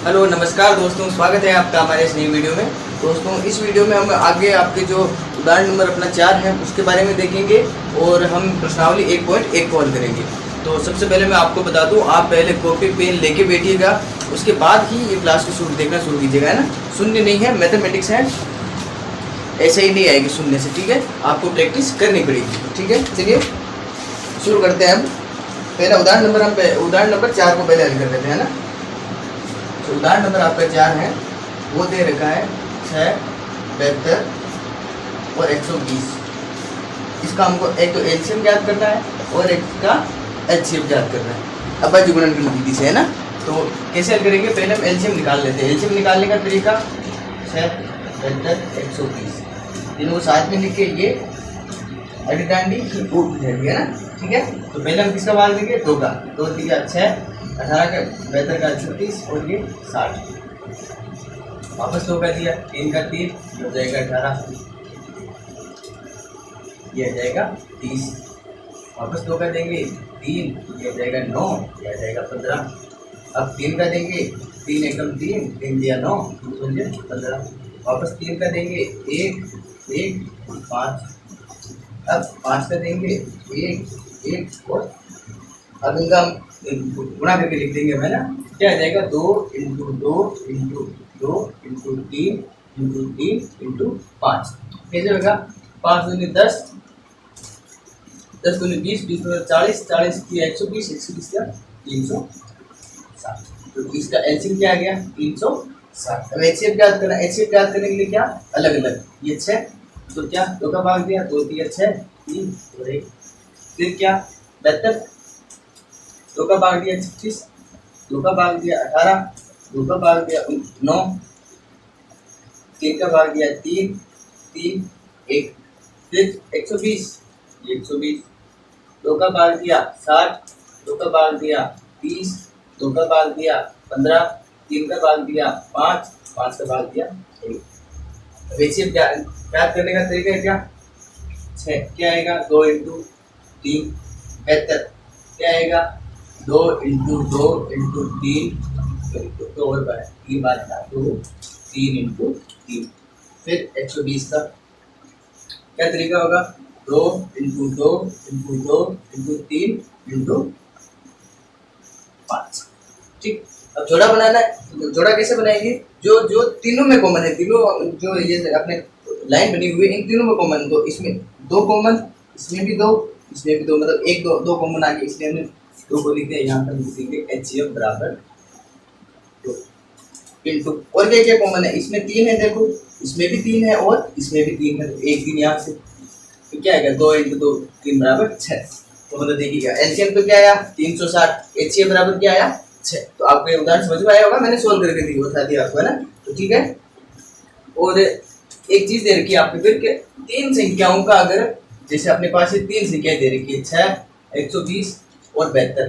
Hello नमस्कार दोस्तों, स्वागत है आपका हमारे इस नई वीडियो में। दोस्तों इस वीडियो में हम आगे आपके जो उदाहरण नंबर अपना 4 है उसके बारे में देखेंगे और हम प्रश्नावली 1.1 को हल करेंगे। तो सबसे पहले मैं आपको बता दूं, आप पहले कॉपी पेन लेके बैठिएगा, उसके बाद ही ये क्लास को देखना शुरू कीजिएगा, है ना। शून्य नहीं है, मैथमेटिक्स है, ऐसे ही नहीं आएगी शून्य से, ठीक है। आपको प्रैक्टिस करनी पड़ेगी, ठीक है। चलिए शुरू करते हैं। हम पहला उदाहरण नंबर 4 को पहले हल कर लेते हैं ना। तो उदाहरण नंबर आपका 4 है, वो दे रखा है 6, 72 और 120। इसका हमको एक तो एलसीएम ज्ञात करना है और एक का एचसीएफ ज्ञात करना है अभाज्य गुणनफल विधि से, है ना। तो कैसे हल करेंगे, पहले हम एलसीएम निकाल लेते हैं। एलसीएम निकालने का तरीका 6, 72, 120 इनको साथ में लिख के ये अड़ी डांडी ऊट जाएगी, है ना, ठीक है। तो पहले हम किसका भाग देंगे, 2 का। 2 3 6, 18 का 72 का 36 और ये 60। वापस 2 का दिया, 3 का 3 हो जाएगा 18, ये आ जाएगा 30। वापस 2 का देंगे 3, ये आ जाएगा 9, ये आ जाएगा 15। अब 3 का देंगे, 3 एकम 3, 3 दिया 9, 15। वापस 3 का देंगे 1, 1 5। अब 5 का देंगे 1, 1 और अब इनका गुणा करके लिख देंगे, है ना। क्या आ जाएगा, 2 into 2 into 2 into 3 into 3 into 5। कैसे होगा, 5 दूनी 10, 10 दूनी 20, 20 दूनी 40, 40 किया 120, 120 किया 360। तो इसका एलसीएम क्या आ गया, 360। अब एचसीएफ याद करना, एचसीएफ याद करने के लिए क्या, अलग अलग ये 6, तो क्या 2 का भाग दिया, 2 दिया 6, 3 और 1। फिर क्या 72, 2 का भाग दिया 36, 2 का भाग दिया 18, 2 का भाग दिया 9, 3 का भाग दिया 3, 3 1। फिर 120, ये 120, 2 का भाग दिया 60, 2 का भाग दिया 30, 2 का भाग दिया 15, 3 का भाग दिया 5, 5 का भाग दिया 1। वैसे याद करने का तरीका है क्या, 6 क्या आएगा, 2 इंटू 3 72 क्या आएगा, 2 इंटू 2 इंटू 3 तो और बार 3 बार 2, 3 इंटू 3। फिर 120 का क्या तरीका होगा, 2 इंटू 2 इंटू 2 इंटू 3 इंटू 5, ठीक। अब जोड़ा बनाना है, तो जोड़ा कैसे बनाएंगे, जो जो तीनों में कॉमन है, तीनों जो ये अपने लाइन बनी हुई है इन तीनों में कॉमन, तो इसमें 2 कॉमन, इसमें भी 2, इसमें भी 2, मतलब 1 2 कॉमन आ गए, इसलिए हमने 2 को लिखते हैं। यहाँ पर लिखेंगे एचसीएफ बराबर 2 इंटू, और क्या क्या कॉमन है, इसमें 3 है, देखो इसमें भी 3 है और इसमें भी 3 है, तो 1 3 यहाँ से, तो क्या आएगा, 2 इंटू 2 3 बराबर 6। तो मतलब देखिएगा एलसीएम तो क्या आया 360, एचसीएफ बराबर क्या आया 6। तो आपको ये उदाहरण समझ में आया होगा, मैंने सोल्व करके बता दिया आपको, है ना। तो ठीक है, और एक चीज दे रखी है आपके फिर के 3 संख्याओं का, अगर जैसे अपने पास ये 3 संख्याएं दे रखी है 6, 120 और 72,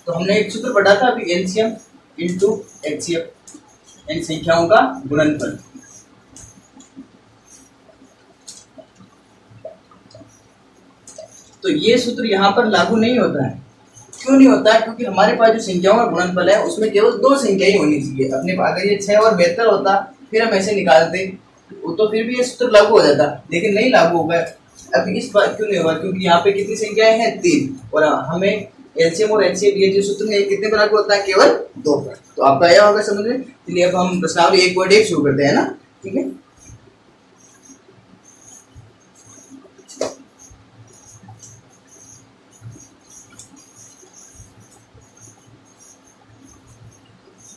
तो हमने एक सूत्र पढ़ा था अभी, एलसीएम इंटू एचसीएफ, इन संख्याओं का गुणनफल। तो ये सूत्र यहाँ पर लागू नहीं होता है। क्यों नहीं होता है, क्योंकि हमारे पास जो संख्याओं का गुणनफल है उसमें केवल 2 संख्याएं होनी चाहिए। अपने अगर ये 6 और 72 होता फिर हम ऐसे निकालते तो फिर भी ये सूत्र लागू हो जाता, लेकिन नहीं लागू होगा। अब इस बार क्यों नहीं होगा, क्योंकि यहाँ पे कितनी संख्याएं हैं, 3, और हमें एलसीएम और एचसीएफ ये जो सूत्र है कितने पर लागू होता है, केवल 2 पर। तो आपका आया होगा समझ में। चलिए अब हम प्रश्नावली 1.1 शुरू करते हैं ना, ठीक है।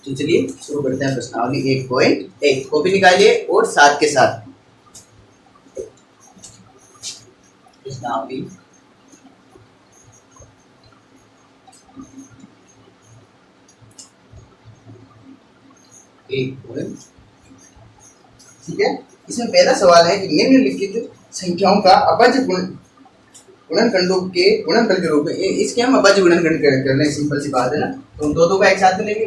तो चलिए शुरू करते हैं प्रश्नावली 1.1। कॉपी निकालिए और साथ के साथ प्रश्नावली 1, ठीक है। इसमें पहला सवाल है कि निम्नलिखित संख्याओं का अभाज्य गुणनखंडों के गुणनफल के रूप में, इसके हम अभाज्य गुणनखंड कर रहे हैं, सिंपल सी बात है ना। तो हम दो का एक साथ में लेंगे,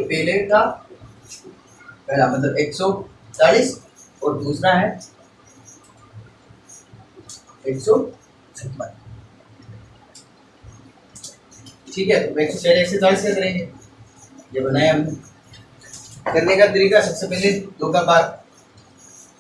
पहला मतलब 140 और दूसरा है 156, ठीक है। तो 140 से करेंगे, ये बनाया हमने। करने का तरीका, सबसे पहले दो का भाग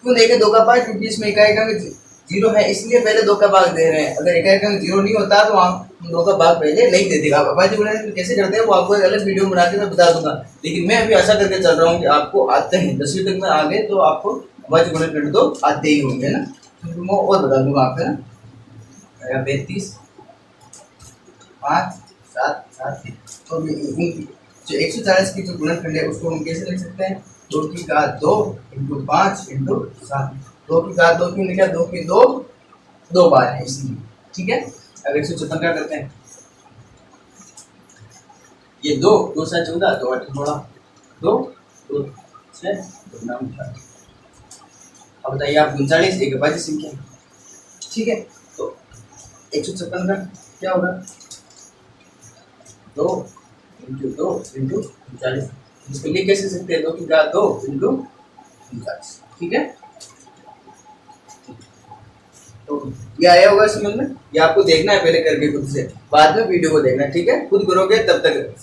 क्यों देंगे, दो का भाग क्योंकि इसमें इकाई अंक जीरो है इसलिए पहले दो का भाग दे रहे हैं। अगर इकाई अंक जीरो नहीं होता तो हम दो का भाग पहले नहीं देते। आप अभाज्य गुणन कैसे करते हैं वो आपको एक अलग वीडियो बना के मैं बता दूंगा, लेकिन मैं अभी आशा करके चल रहा हूँ कि आपको आते हैं 10वीं तक में आ गए तो आपको अभाज्य गुणन करने तो आते ही होंगे ना। तो मैं और बता दूंगा आपको ना, 32 5 7 7 तो जो 140 की जो गुणनखंड है उसको हम कैसे लिख सकते हैं, 2 की घात 2 इंटू 5 इंटू 7। 2 की घात 2 क्यों लिखा, 2 की 2 2 बार है इसलिए, ठीक है। अब 156 क्या करते हैं, ये 2 2 से 14 2 8 थोड़ा 2 2 6 2 9 4। अब बताइए आप 39 एक अभाज्य संख्या, ठीक है। तो 156 का क्या होगा, 2 इंटू 2 इंटू 39, इसको लिख कैसे सकते हैं, 2 की घात 2 इंटू 39, ठीक है। तो ये आया होगा समझ में, ये आपको देखना है पहले करके खुद से, बाद में वीडियो को देखना, ठीक है। खुद करोगे तब तक,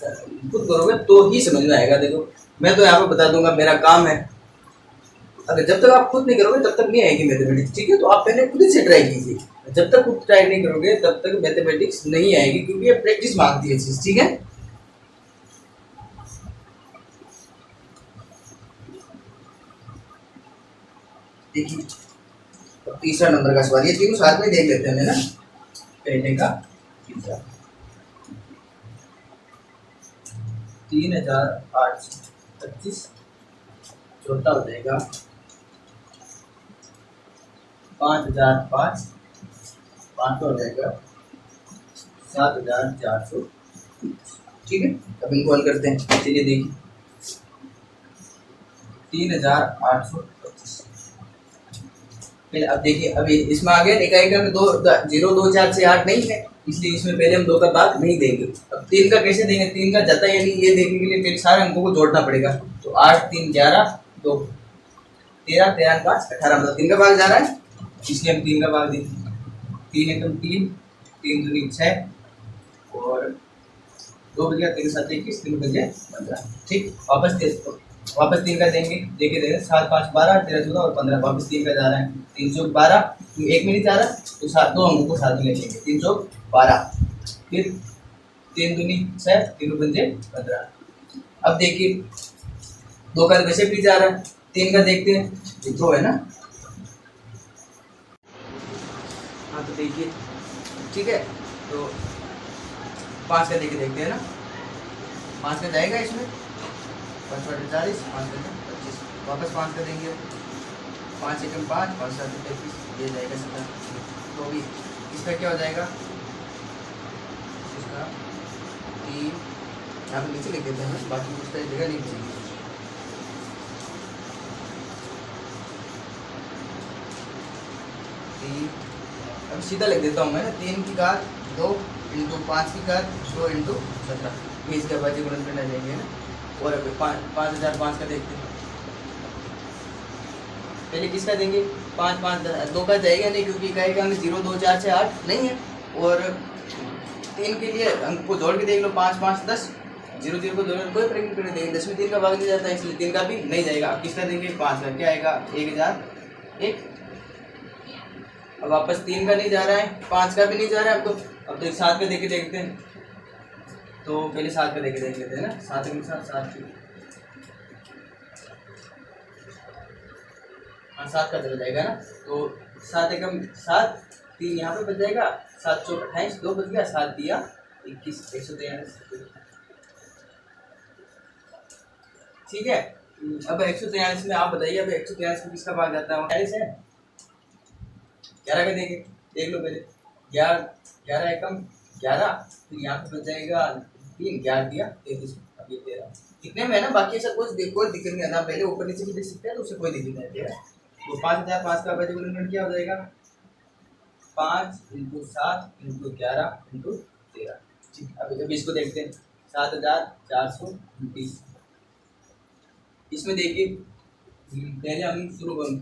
खुद करोगे तो ही समझ में आएगा। देखो मैं तो यहाँ पे बता दूंगा, मेरा काम है। अगर जब तक आप खुद नहीं करोगे तब तक नहीं आएगी मैथमेटिक्स, ठीक है। तो आप पहले खुद से ट्राई कीजिए, जब तक खुद ट्राई नहीं करोगे तब तक मैथमेटिक्स नहीं आएगी, क्योंकि ये प्रैक्टिस मांगती है चीज, ठीक है। देखिए तो तीसरा नंबर का सवाल, ये तीनों साथ में देख लेते हैं ना। पहले का तीसरा 3825, चौथा हो जाएगा 5005, पांचवा हो जाएगा 7400, ठीक है। अब इनको हल करते हैं, चलिए देखिए 3825। फिर अब देखिए अभी इसमें आ गया इकाई का 2 0 2 4 6 8 नहीं है, इसलिए इसमें पहले हम 2 का भाग नहीं देंगे। अब 3 का कैसे देंगे, 3 का जाता यानी ये देखने के लिए फिर सारे अंकों को जोड़ना पड़ेगा। तो 8 3 11 2 13 13 5 18, मतलब 3 का भाग जा रहा है इसलिए हम 3 का भाग देंगे। 3 एकम 3 3 दूनी 6 और 2 बजे 3 7 21 3 बजे 15, ठीक। वापस 3 का देंगे, देखे देंगे 7 5 12 13 14 और 15, वापस 3 का जा रहा है, 3 चौक 12, एक में नहीं जा रहा तो सात दो अंकों को साथ में लेंगे, 3 चौक 12, फिर 3 दूनी 6 3 पंजे 15। अब देखिए 2 का वैसे भी जा रहा है, 3 का देखते हैं, ये 2 है ना। हाँ तो देखिए ठीक है, तो 5 का देखे देखते हैं ना, 5 का जाएगा इसमें 5 बटे 40 5 बटे 25, वापस 5 का देंगे, 5 एकम 5 5 7 33, ये जाएगा सीधा। तो भी इसका क्या हो जाएगा, इसका 3 यहाँ पे नीचे लिख देते हैं, बाकी उसका जगह नहीं चाहिए। अब सीधा लिख देता हूँ मैं, 3 की घात 2 इंटू 5 की घात 2 इंटू 17, ये इसका अभाज्य गुणन करना जाएंगे ना। और 5005 का देखते हैं, पहले किसका देंगे, 5 5 2 का जाएगा नहीं क्योंकि इकाई का अंक 0 2 4 6 8 नहीं है। और 3 के लिए अंक को जोड़ के देख लो, 5 5 10, 0 0 को जोड़ने कोई फर्क नहीं पड़ेगा, देंगे 10 में 3 का भाग नहीं जाता है इसलिए 3 का भी नहीं जाएगा। अब किसका देंगे, 5 का, क्या आएगा 1001। अब वापस 3 का नहीं जा रहा है, 5 का भी नहीं जा रहा है, अब तो 7 का देके देखते हैं। तो पहले 7 का देके देख लेते हैं ना, 7 के साथ 7 7 का चला जाएगा ना। तो 7 एकम 7 3 यहाँ पे बच जाएगा, 7 चौक 28 2 बच गया, 7 दिया 21 143, ठीक है। अब 143 में आप बताइए, अब 143 में किसका भाग जाता है, 48 है। 11 का देख लो पहले, 11 एकम 11, फिर यहाँ पे बच जाएगा 3 11 दिया 33, अब ये 13 कितने में है ना, बाकी ऐसा कोई दिक्कत नहीं है ना, पहले ऊपर नीचे भी देख सकते हैं तो उससे कोई दिक्कत नहीं है। तो 5005 का अभाज्य गुणनखंड क्या हो जाएगा, 5 इंटू 7 इंटू 11 इंटू 13, ठीक। अब इसको देखते हैं, 7420। इसमें देखिए पहले हम शुरू करें,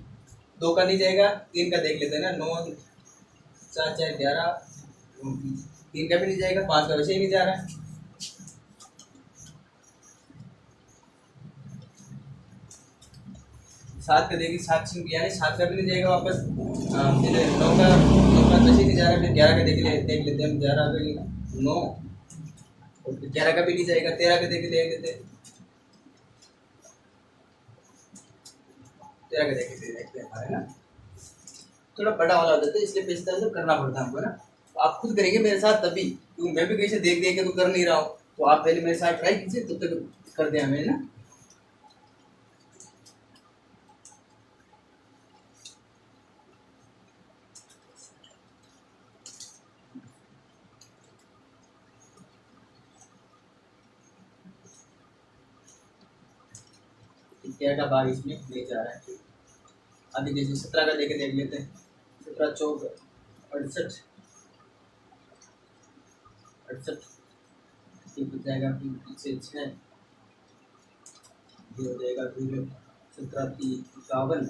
2 का नहीं जाएगा, 3 का देख लेते हैं ना, 9 4 4 11, 3 का भी नहीं जाएगा, 5 का वैसे ही नहीं जा रहा है। 7 का देगी, 7 छिन गया, यानी 7 का भी नहीं जाएगा वापस। फिर 9 का नशे नहीं जा रहा, फिर 11 का देख लेते हैं, 11 का 9, और फिर 11 का भी नहीं जाएगा, 13 का देख लेते हैं, 13 का देखते हैं हमारे ना, थोड़ा बड़ा वाला हो जाता है, इसलिए पेशेंस तो करना पड़ता है हमको ना। तो आप खुद करेंगे मेरे साथ तभी, क्योंकि मैं भी कहीं से देख देख के तो कर नहीं रहा हूँ, तो आप पहले मेरे साथ ट्राई कीजिए, तब तक कर दें हमें ना। क्या का भाग इसमें ले जा रहा है। अभी जैसे 17 का लेके देख लेते हैं, 17 चौक 68, 68 हो जाएगा, फिर पीछे 6 ये हो जाएगा, फिर 17 3 51,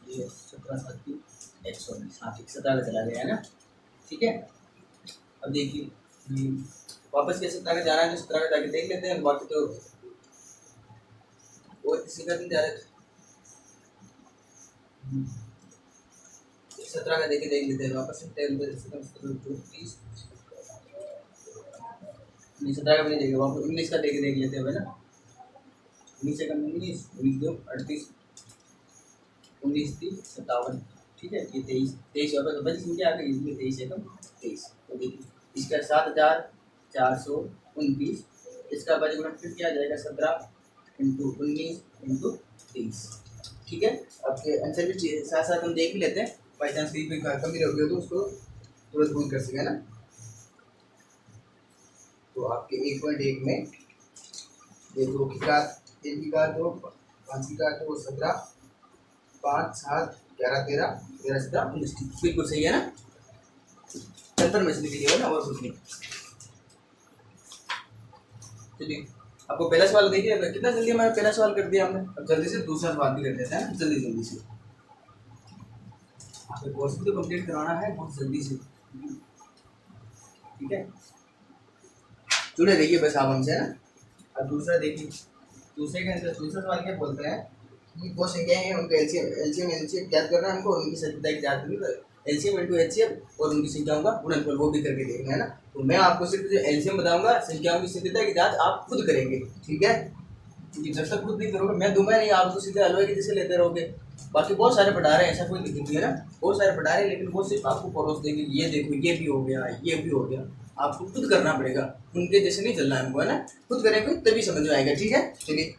ये 17 7 119, हाँ ठीक 17 का चला गया है ना, ठीक है। अब देखिए वापस के 17 का जाना है, तो 17 का जाके देख लेते हैं, बाकी तो और किसी का नहीं जा रहे, 17 का देख लेते हैं वापस से, 30 नहीं 17 का भी नहीं देखेगा, वापस 19 का देख लेते हैं ना, 19 से कम 19, 19 2 38, 19 3 57, ठीक है, ये 23 वापस तो 25 क्या आ गई, इसमें 23 से कम 23, तो देखिए इसका 7429, इसका बजट फिर क्या आ जाएगा, 17 इंटू 19 इंटू 30, ठीक है। आपके आंसर भी साथ साथ हम देख भी लेते हैं, बाई चांस कहीं पे कमी रहोगे तो उसको तुरंत दूर कर सके ना। तो आपके 1.1 में देखो की कार, एक की कार तो 5 की कार तो 17 5 7 11 13 13 17 19, बिल्कुल सही है ना, कंफर्मेशन के लिए ना, और कुछ नहीं। चलिए आपको पहला सवाल देखिए, कितना जल्दी हमारा पहला सवाल कर दिया हमने, अब जल्दी से दूसरा सवाल भी कर देते हैं, जल्दी से आपको कोर्स भी तो कंप्लीट करवाना है बहुत जल्दी से, ठीक है, जुड़े रहिए बस आप हमसे ना। अब दूसरा देखिए, दूसरे के अंदर दूसरा सवाल क्या बोलते हैं कि दो संख्याएं हैं, उनका एलसीएम ज्ञात करना है हमको, और उनकी संख्या ज्ञात करनी है, एलसीएम इंटू एचसीएफ और उनकी संख्याओं का गुणनफल वो भी करके देखना है ना। तो मैं आपको सिर्फ जो एलसीएम बताऊंगा, संख्याओं की संख्या की जांच आप खुद करेंगे, ठीक है, क्योंकि जब तक खुद नहीं करोगे मैं दूंगा नहीं, आप तो सीधे हलवाई के जैसे लेते रहोगे। बाकी बहुत सारे पढ़ा रहे हैं, ऐसा कोई दिक्कत नहीं है ना, बहुत सारे पढ़ा रहे हैं, लेकिन वो सिर्फ आपको परोस देंगे, ये देखो ये भी हो गया, ये भी हो गया, आपको खुद करना पड़ेगा, उनके जैसे नहीं चलना है हमको, है ना, खुद करेंगे तभी समझ में आएगा, ठीक है। चलिए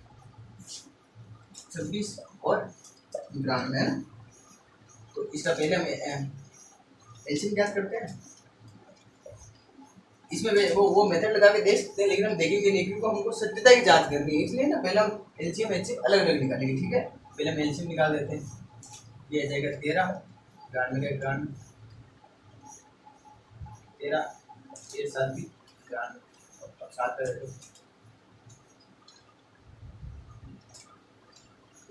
26 और 92 है ना, तो इसका पहले हम एलसीएम ज्ञात करते हैं, इसमें वो मेथड लगा के देख सकते हैं, लेकिन हम देखेंगे नहीं क्योंकि हमको सत्यता की जांच करनी है, इसलिए ना पहले हम एलसीएम एचसीएम अलग अलग निकालेंगे, ठीक है। पहले हम एलसीएम निकाल देते हैं, ये आ जाएगा 13 92 का 91 13 ये 7 भी 92 7 का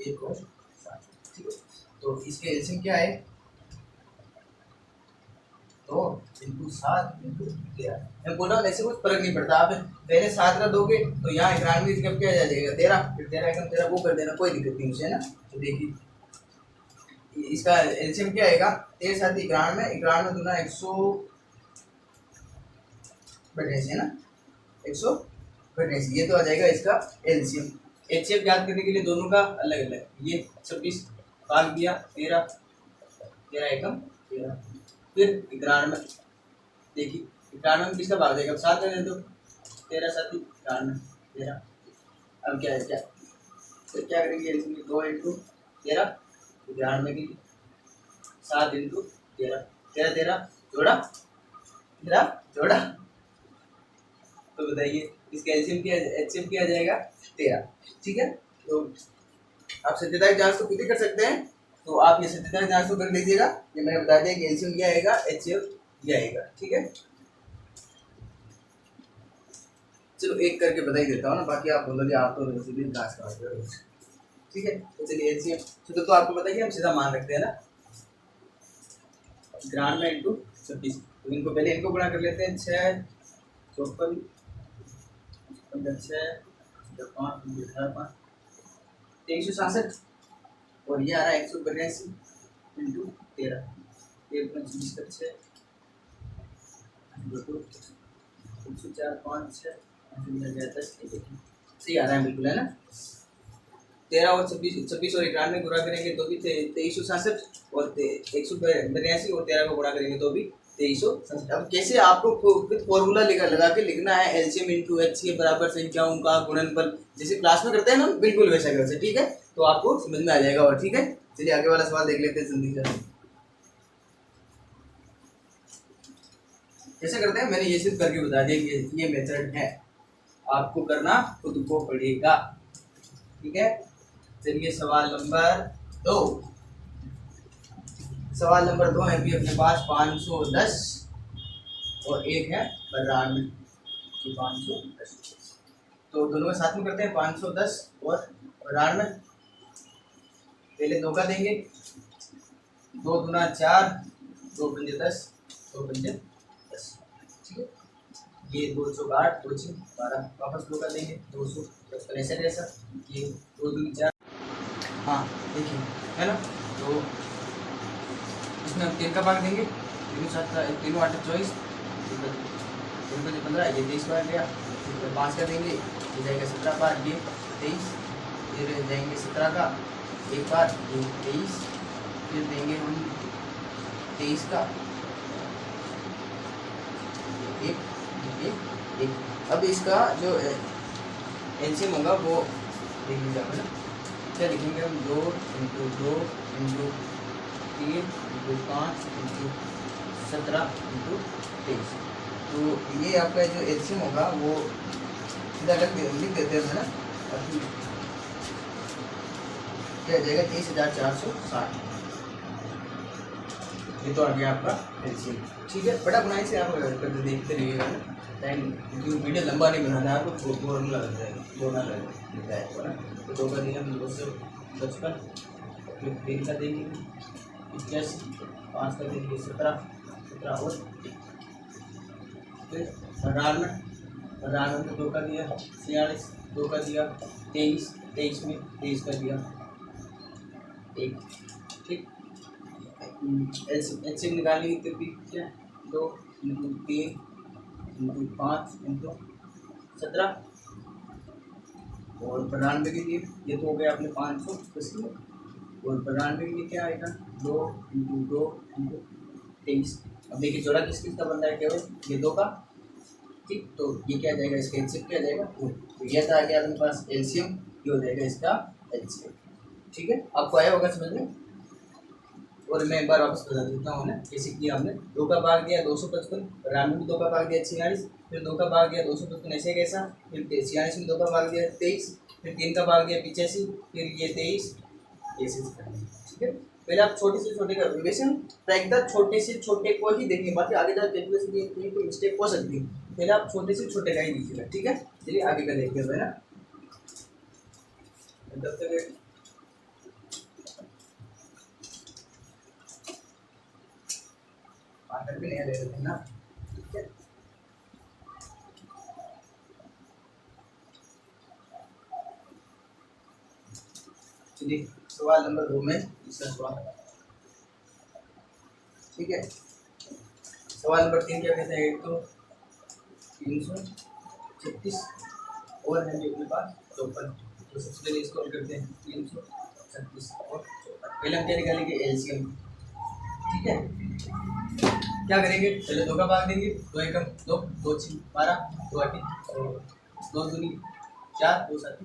एक और 7, ठीक है। तो इसके एलसीएम क्या है, तो इंटू 7 इंटू 13, मैं बोल रहा हूँ ऐसे कुछ फर्क नहीं पड़ता, आप पहले 7 का दोगे तो यहाँ 91 कब क्या आ जाएगा 13, फिर 13 एकम 13 वो कर देना, कोई दिक्कत नहीं उसे ना। तो देखिए इसका एलसीएम क्या आएगा, 13 7 91 91 दूना 182 है ना, 182, ये तो आ जाएगा इसका एलसीएम। एचसीएफ याद करने के लिए दोनों का अलग अलग, ये 26 भाग दिया 13 13 एकम 13, फिर 91, देखिए 91 में किसका भाग देगा, 7 दे दो, 13 7 91 13, अब क्या है क्या, तो क्या करेंगे, 2 इंटू 13 91 की 7 इंटू 13 13 13 जोड़ा 13 जोड़ा, तो बताइए इसका एलसीएम क्या एचसीएफ क्या आ जाएगा 13, ठीक है। तो आप सत्यता की जांच तो खुद ही कर सकते हैं, तो आप ये सत्यता की जांच तो कर लीजिएगा, ये मैंने बता दिया कि एलसीएम क्या आएगा एचसीएफ क्या आएगा, ठीक है। चलो एक करके बता ही देता हूँ ना, बाकी आप बोलोगे आप तो सीधे जांच करवाते हो, ठीक है। तो चलिए एलसीएम तो आपको पता है कि हम सीधा मान रखते हैं ना, 93 इंटू 26, तो इनको पहले इनको गुणा कर लेते हैं, 6 54 6 5 5 167, और ये आ रहा है 182 इंटू 13, 13 का 6 104 5 6 सही आ रहा है बिल्कुल, है ना। 13 और 26 और 91 गुणा करेंगे तो भी 2367, और 182 और 13 को गुणा करेंगे तो भी 2367। अब कैसे आपको फॉर्मूला लगा के लिखना है, एलसीएम इंटू एचसीएफ बराबर संख्याओं का गुणनफल, जैसे क्लास में करते हैं ना, बिल्कुल वैसा करते हैं, ठीक है। तो आपको समझ में आ जाएगा। और ठीक है, चलिए आगे वाला सवाल देख लेते हैं जल्दी से। कैसे करते हैं मैंने ये सिर्फ करके बता दिया कि ये मेथड है, आपको करना खुद को पड़ेगा, ठीक है। चलिए सवाल नंबर 2। सवाल नंबर 2 है कि अपने पास 510 और एक है 92, 510। तो दोनों में साथ में करते हैं, 510 और 92। पहले 2 का देंगे, 2 दूना 4, 2 पंजे 10, 2 पंजे 10, ठीक है। ये 2 चौक 8, 2 6 12, वापस 2 का देंगे, 255 ऐसा जैसा, ये 2 दूनी 4, हाँ देखिए, है ना। तो इसमें हम 3 का भाग देंगे, 3 7 3 8 24, 3 15, ये 23 बार गया। फिर 5 का देंगे, ये जाएगा 17 बार, ये 23, फिर जाएंगे 17 का एक बार, ये 23, फिर देंगे हम 23 का एक, एक। अब इसका जो एलसीएम होगा वो देख लीजिए आप, है ना। क्या लिखेंगे हम, 2 into 2 into 3 into 5 into 17 into 23। तो ये आपका जो एलसीएम होगा वो सीधा लिख देते हैं, है ना। क्या आ जाएगा, 23,460। ये तो आ गया आपका एलसीएम, ठीक है। बड़ा बनाई से आप करके देखते रहिएगा ना, टाइम, क्योंकि वीडियो लंबा नहीं बनाना है आपको, फॉर्मूला लग जाएगा, जोड़ना लगता है ना। तो 2 का दिया हम 255, फिर 3 का देंगे 81, 5 का देंगे 17 और फिर 92 में 2 का दिया 46, 2 का दिया 23 में 23 का दिया 1, ठीक। एलसीएम निकालेंगे तो भी क्या, 2 इंटू 3 इंटू 5 इंटू 17, और 92 के लिए ये तो हो गया अपने 510 में, और 92 के लिए क्या आएगा, 2 इंटू 2 इंटू 23। अब देखिए जोड़ा किस किस का बनता है, केवल ये 2 का, ठीक। तो ये क्या जाएगा, इसका एलसीएम क्या जाएगा, तो ये था क्या अपने पास एलसीएम, ये हो जाएगा इसका एलसीएम, ठीक है। आपको आया होगा समझ में। और मैं एक बार वापस बता देता हूँ ना, कैसे किया हमने। 2 का भाग दिया 255, 92 में 2 का भाग दिया 46, फिर 2 का भाग दिया 255 ऐसे कैसा, फिर 46 में 2 का भाग दिया 23, फिर 3 का भाग दिया 85, फिर ये 23, ऐसे ठीक है। पहले आप छोटे से छोटे का वैसे हम एकदम छोटे से छोटे को ही देखेंगे, बाकी आगे जाकर कैलकुलेशन कोई मिस्टेक हो सकती है। पहले आप छोटे से छोटे का ही दीजिएगा, ठीक है। चलिए आगे का देखते हैं, है ना। तब तक आकर भी नहीं ले रहे ना, ठीक है। चलिए सवाल नंबर 2 में दूसरा सवाल, ठीक है। सवाल नंबर 3 क्या कहते हैं, एक तो 336 और है अपने पास 54। तो सबसे पहले इसको करते हैं 336 और 54। पहले हम क्या निकालेंगे, एलसीएम, ठीक है। क्या करेंगे, पहले 2 का भाग देंगे, 2 एकम 2, 2 6 12, 2 8 2 दूनी 4, 2 7।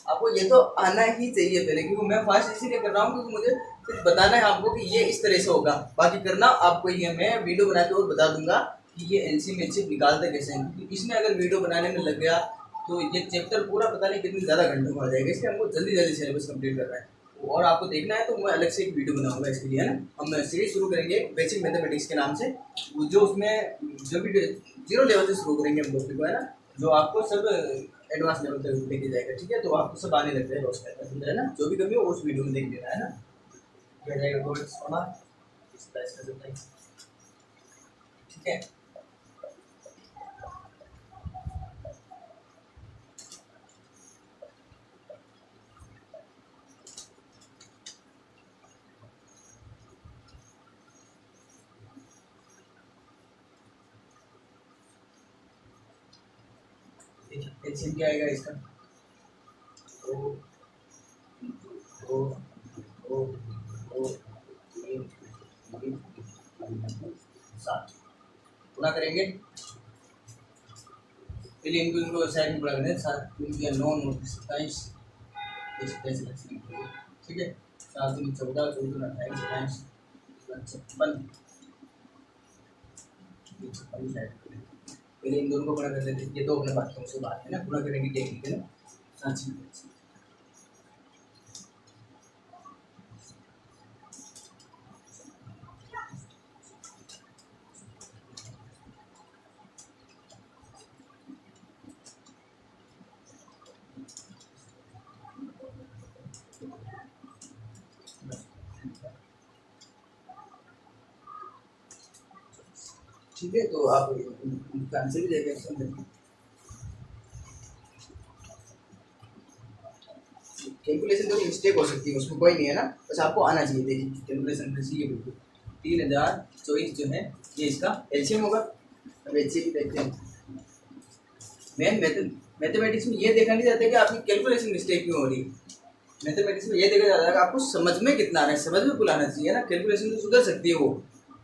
आपको ये तो आना ही चाहिए पहले, क्योंकि मैं फास्ट इसीलिए कर रहा हूँ क्योंकि मुझे सिर्फ बताना है आपको कि ये इस तरह से होगा, बाकी करना आपको ये मैं वीडियो बना के और बता दूंगा कि ये एलसीएम एचसीएफ निकालते कैसे हैं। क्योंकि इसमें अगर वीडियो बनाने में लग गया तो ये चैप्टर पूरा पता नहीं कितनी ज़्यादा घंटों में आ जाएगा, इसलिए हमको जल्दी जल्दी सिलेबस कंप्लीट करना है। और आपको देखना है तो मैं अलग से एक वीडियो बनाऊंगा इसके लिए, है ना। हम सीरीज शुरू करेंगे बेसिक मैथमेटिक्स के नाम से, जो उसमें जो भी 0 लेवल से शुरू करेंगे हम टॉपिक को, है ना, जो आपको सब एडवांस लेवल तक लेके जाएगा, ठीक है। तो आपको सब आने लग जाएगा उसका, है ना। जो भी कमी हो उस वीडियो में देख लेना, है ना। क्या जाएगा गोल्ड सोना, ठीक है। एलसीएम क्या आएगा इसका, दो इंटू दो दो दो तीन तीन 7 गुना करेंगे, पहले इनको साइड में गुणा करें, 7 या 9 9 27 ठीक है, 7 में 14 14 28 56 पहले इन दोनों को गुणा कर लेते हैं, ये दो अपने बाकी से बात है ना, गुणा करेंगे टेक्निकल साथ में। ठीक है, तो आप इनका आंसर भी देखें समझ, कैलकुलेशन तो मिस्टेक हो सकती है, उसमें कोई नहीं है ना, बस आपको आना चाहिए। देखिए कैलकुलेशन कैसी है, बिल्कुल 3024 जो है ये इसका एलसीएम होगा। अब एलसीएम देखते हैं। मेन मैथमेटिक्स में ये देखा नहीं जाता कि आपकी कैलकुलेशन मिस्टेक क्यों हो रही है, मैथमेटिक्स में ये देखा जाता है कि आपको समझ में कितना आ रहा है, समझ में कुल आना चाहिए ना, कैलकुलेशन तो सुधर सकती है, वो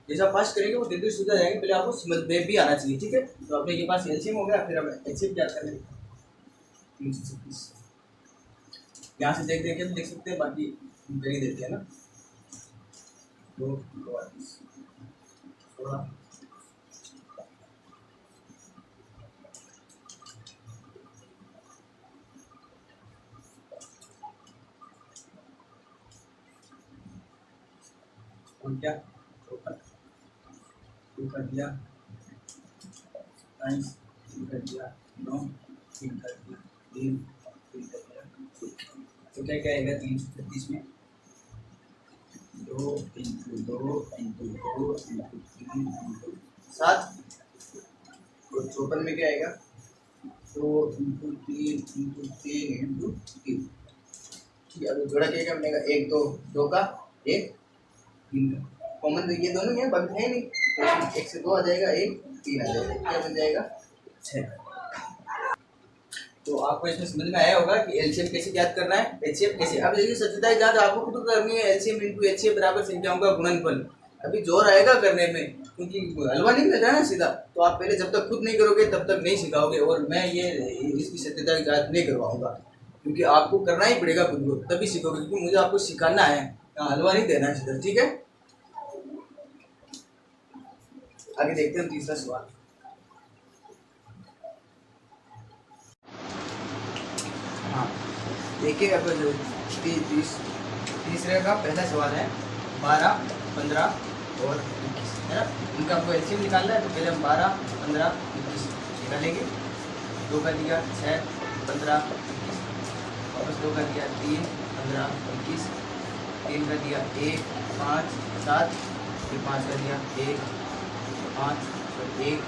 जैसा फास्ट करेंगे वो धीरे सुधर जाएंगे, पहले आपको समझ में भी आना चाहिए। ठीक है, तो अपने के पास एलसीएम हो गया, फिर अब एलसीएम क्या करेंगे 326 यहाँ से देख देख देख सकते हैं, बाकी कर ही देते हैं ना, 2 16 और क्या 2 कर दिया 27 3 कर दिया 9 3 कर दिया 3 3 कर दिया, तो क्या क्या आएगा 336 में 2 इंटू 2 इंटू 2 इंटू 3 इंटू 7, और 54 में क्या आएगा 2 इंटू 3 इंटू 3 इंटू 3। ठीक है, अब जोड़ा क्या क्या बनेगा, 1 2 2 का 1 3 का कॉमन, तो ये दोनों ही है, बाकी है नहीं, तो 1 से 2 आ जाएगा, 1 3 आ जाएगा, क्या बन जाएगा 6। तो आपको इसमें समझ में आया होगा कि एलसीएम कैसे ज्ञात करना है, एचसीएफ कैसे। अब देखिए सत्यता की जांच आपको खुद करनी है, एलसीएम इनटू एचसीएफ बराबर संख्याओं का गुणनफल। अभी जोर आएगा करने में, क्योंकि हलवा नहीं मिल रहा है ना सीधा, तो आप पहले जब तक खुद नहीं करोगे तब तक नहीं सिखाओगे, और मैं ये इसकी सत्यता की जांच नहीं करवाऊंगा, क्योंकि आपको करना ही पड़ेगा खुद को, तभी सीखोगे, क्योंकि मुझे आपको सिखाना है, हलवा नहीं देना है सीधा। ठीक है, आगे देखते हैं तीसरा सवाल। हाँ देखिए, अब तीसरे का पहला सवाल है 12 15 और 21 है ना, उनका आपको एलसीएम निकालना है, तो पहले हम 12 15 21 निकालेंगे। 2 का दिया 6 15 21, वापस 2 का दिया 3 15 21, 3 का दिया 1 5 7, फिर 5 का दिया 1 5 फिर 1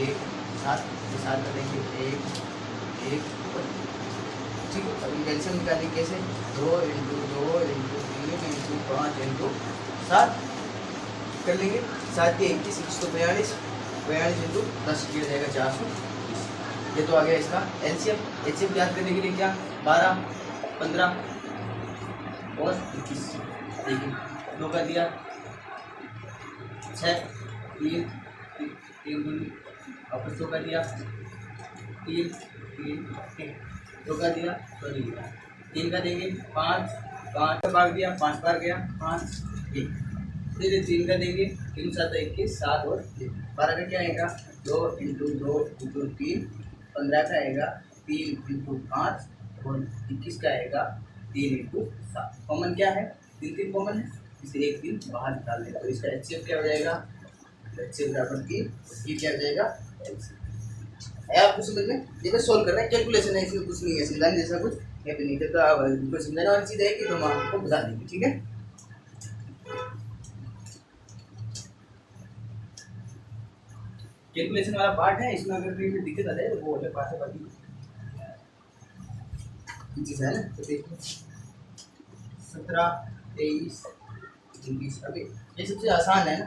1 7, फिर 7 का देंगे 1 1। ठीक है, अभी कैल्शियम निकालेंगे कैसे, 2 इंटू 2 इंटू 3 इंटू 5 इंटू 7 कर लेंगे, 7 के 21 142 42 इंटू 10 किया जाएगा 420। ये तो आ गया इसका एलसीएम। एचसीएफ याद करने के लिए क्या 12 15 और 21, देखिए 2 का दिया 6 3 3 वापस 2 का दिया 3 3 2 का दिया 3 का देंगे 5 5 का भाग दिया 5 बार गया 5 1, फिर 3 का देंगे 3 7 21 7 और 12 का क्या आएगा 2 इंटू 2 इंटू 3 15 का आएगा 3 इंटू 5 और 21 का आएगा 3 इंटू 7। कॉमन क्या है 3 3 कॉमन है, इसे 1 3 बाहर निकाल देगा, तो इसका एचसीएफ क्या हो जाएगा, एचसीएफ बराबर 3, ये क्या हो जाएगा एलसीएम। है आपको समझ में, ये बस सोल्व करना है, कैलकुलेशन है, इसमें कुछ नहीं है, समझाने जैसा कुछ है भी नहीं, तो आपको समझाने वाली चीज़ है कि तो हम आपको बता देंगे। ठीक है, कैलकुलेशन वाला पार्ट है, इसमें अगर कहीं भी दिक्कत आ जाए तो वो अलग बात है, बाकी चीज़ है ना। तो देखो 17 23 29, अभी ये सबसे आसान है ना,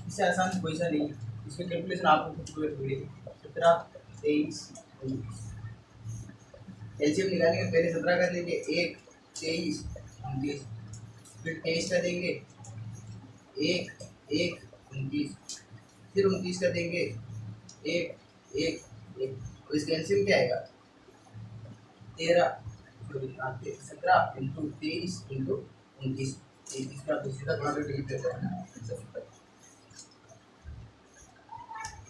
इससे आसान कोई सा नहीं है, इसमें कैलकुलेशन आपको खुद को पड़ेगी। 17 23 एलसीएम निकालेंगे, पहले 17 कर देंगे, 1 23 29, फिर 23 का देंगे, 1 1 29, फिर 29 का देंगे, 1 1 1, और इसका एलसीएम क्या आएगा 13 17 इंटू 23 इंटू 29, 33 का दूसरी का थोड़ा डिलीट कर देना आंसर।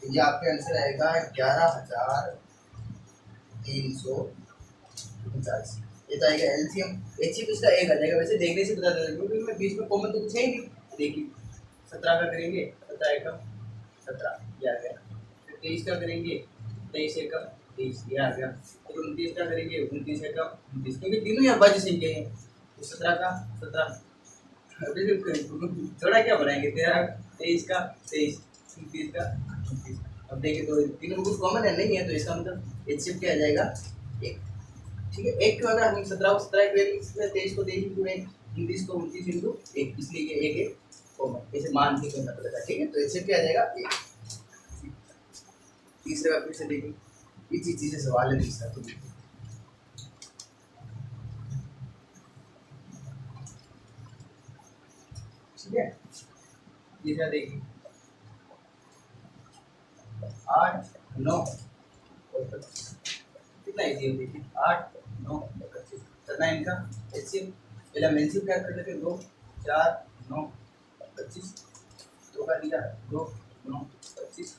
ये आपका आंसर आएगा 11,349। ये तो आएगा एलसीएम। एचसीएफ इसका एक आ जाएगा, वैसे देखने से पता चल जाएगा क्योंकि मैं बीच में कॉमन तो कुछ है ही नहीं। देखिए 17 का करेंगे, 17 एकम 17 ये आ गया, फिर 23 का करेंगे, 23 एकम 23 ये आ गया, फिर 29 का करेंगे, 29 एकम 29, क्योंकि तीनों ही अभाज्य संख्या है। तो 17 का 17, थोड़ा क्या बनाएंगे, 13 23 का 23, 29 का 29। अब देखिए तो तीनों में कुछ कॉमन है नहीं है, तो इसका मतलब एचसीएफ क्या आ जाएगा 1। ठीक है, एक को अगर हम 17 को 17 एक 23 को 23 इंटू 1, 29 को 29 इंटू 1, इसलिए ये एक एक कॉमन ऐसे मान के करना पड़ेगा। ठीक है, तो एचसीएफ क्या आ जाएगा 1। तीसरे बार फिर से देखिए, इसी चीज से सवाल है तीसरा, तो देखिए ठीक है। तीसरा देखिए 8 9 और 25, कितना इजी है देखिए, 8 9 और 25 करना है इनका एचसीएफ। पहले हम एलसीएम क्या कर लेते हैं, 2 4 9 25, 2 का दिया 2 9 25,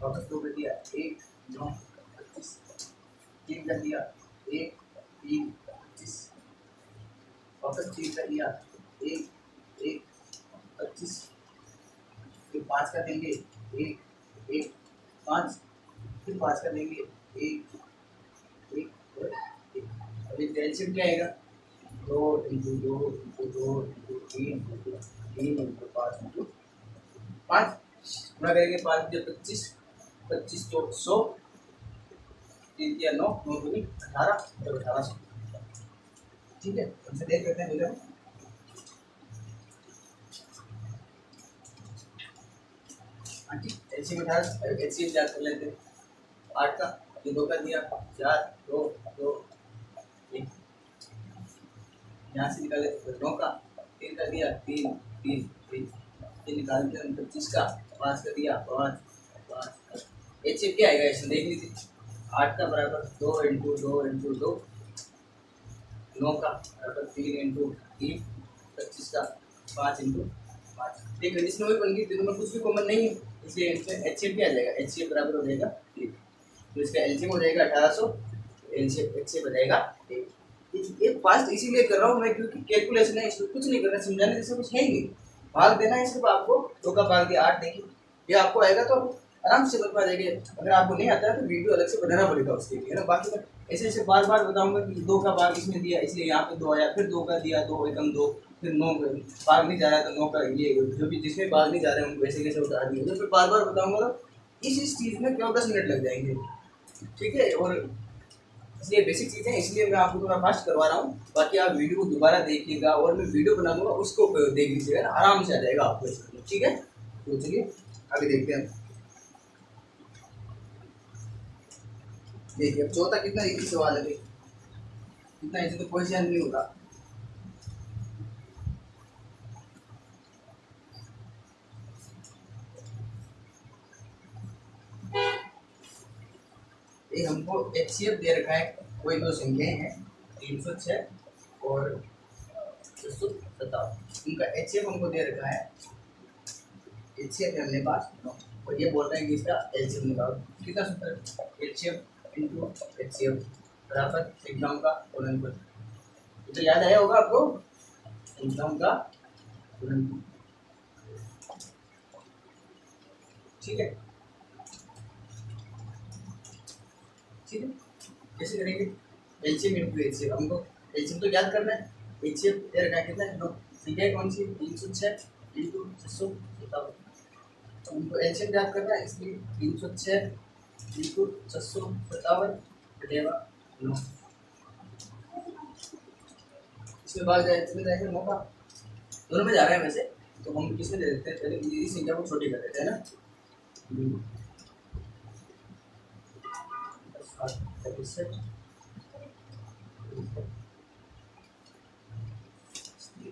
वापस 2 का दिया 1 9 25, 3 का दिया 1 3 25, वापस 3 का दिया 1 1 25, फिर 5 का देंगे 1 1 5, फिर 5 का देंगे 1 1 और 1। अब इसका एलसीएम क्या आएगा, 2 into 2 into 2 into 3 into 3 into 5 into 5, पूरा करेंगे 5 जब 25 25 तो 100, 3 या 9 9 दूनी 18 और 1800। ठीक है, हमसे देख लेते हैं बोले एलसीएम 18, एलसीएम याद कर लेते हैं 8 का, ये 2 का दिया 4 2 2 1, यहाँ से निकाले 9 का, 3 का दिया 3 3 3, ये निकालते हैं 25 का, 5 का दिया 5 5, एचसीएफ क्या आएगा इसमें देख लीजिए, 8 का बराबर 2 इंटू 2 इंटू 2, 9 का बराबर 3 इंटू 3, 25 का 5 इंटू 5। देख लीजिए इसमें वही बन गई, तीनों में कुछ भी कॉमन नहीं है, इसलिए इसमें एचसीएफ क्या आ जाएगा, एचसीएफ बराबर हो जाएगा 3, तो इसका एलसीएम हो जाएगा 1800, एलसीएम एचसीएफ हो जाएगा 1। ये फास्ट इसीलिए कर रहा हूँ मैं क्योंकि कैलकुलेशन है, इसमें कुछ नहीं करना, समझाने जैसा कुछ है ही नहीं, भाग देना है सिर्फ आपको। 2 का भाग दिया 8, देखिए ये आपको आएगा तो आराम से बता देंगे। अगर आपको नहीं आता है तो वीडियो अलग से बनाना पड़ेगा उसके लिए, है ना। बाकी मैं ऐसे ऐसे बार बार बताऊंगा कि 2 का भाग इसमें दिया इसलिए यहाँ पे 2 आया, फिर 2 का दिया 2 एकम 2, फिर 9 भाग नहीं जा रहा है तो 9 का ये जो भी जिसमें भाग नहीं जा रहे हैं उनको वैसे कैसे उतार दिए, तो फिर बार बार बताऊंगा तो इस चीज़ में क्यों 10 मिनट लग जाएंगे। ठीक है, और इसलिए बेसिक चीज़ें इसलिए मैं आपको थोड़ा फास्ट करवा रहा हूँ। बाकी आप वीडियो को दोबारा देखिएगा और मैं वीडियो बना दूंगा उसको देख लीजिएगा ना, आराम से आ जाएगा आपको इसमें। ठीक है, तो चलिए आगे देखते हैं। देखिए अब चौथा कितना इजी सवाल है, इतना इजी तो कोई नहीं होगा। एक हमको एचसीएफ दे रखा है, कोई दो संख्याएं हैं 306 और 657, उनका एचसीएफ हमको दे रखा है, एचसीएफ है अपने पास, और ये बोल रहे हैं कि इसका एलसीएम निकालो। कितना सूत्र, एचसीएफ इंटू एचसीएफ बराबर संख्याओं का गुणनफल। तो याद आया होगा आपको, संख्याओं का गुणनफल। ठीक है, ठीक है, कैसे करेंगे, एलसीएम इंटू एचसीएफ, हमको एलसीएम तो याद करना है, एचसीएफ दे रखा है कितना है, संख्या कौन सी 306 इंटू 657, तो उनको एलसीएम याद करना है, इसलिए 306 इंटू 657 बटेगा 9, इसमें भाग जाए, इसमें जाएगा 9 का, दोनों में जा रहा है वैसे, तो हम किसमें दे देते हैं, पहले इस संख्या को छोटी कर देते हैं ना, और 37 ये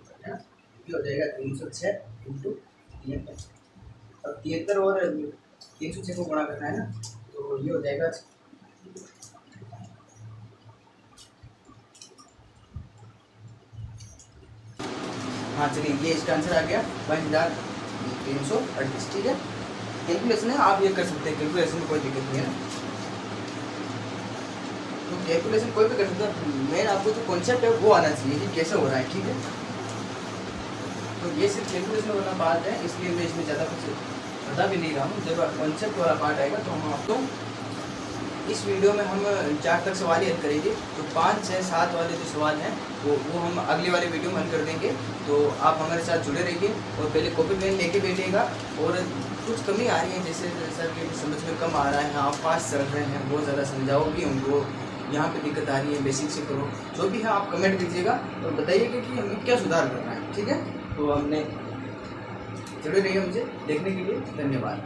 हो जाएगा 306 इंटू 73। अब 73 और 306 को गुणा करना है ना, तो ये हो जाएगा, हाँ चलिए ये इसका आंसर आ गया 5338। ठीक है, कैलकुलेशन है, आप ये कर सकते हैं, कैलकुलेशन में कोई दिक्कत नहीं है ना, तो कैलकुलेशन कोई भी कर सकता है, मेन आपको जो कॉन्सेप्ट है वो आना चाहिए कि कैसे हो रहा है। ठीक है, तो ये सिर्फ कैलकुलेशन वाला पार्ट है, इसलिए मैं इसमें ज़्यादा कुछ बता भी नहीं रहा हूँ। जब कॉन्सेप्ट वाला पार्ट आएगा तो हम आपको इस वीडियो में हम 4 तक सवाल ही हल करेंगे, तो 5, 6, 7 वाले जो सवाल हैं वो हम अगले वाले वीडियो में हल कर देंगे। तो आप हमारे साथ जुड़े रहिए और पहले कॉपी पेन लेके बैठिएगा, और कुछ कमी आ रही है जैसे सर की समझ में कम आ रहा है, आप पास चल रहे हैं, बहुत ज़्यादा समझाओ भी उनको, यहाँ पे दिक्कत आ रही है, बेसिक से करो, जो भी है आप कमेंट कीजिएगा और बताइएगा कि हमें क्या सुधार करना है। ठीक है, तो हमने जुड़े रहिए, मुझे देखने के लिए धन्यवाद।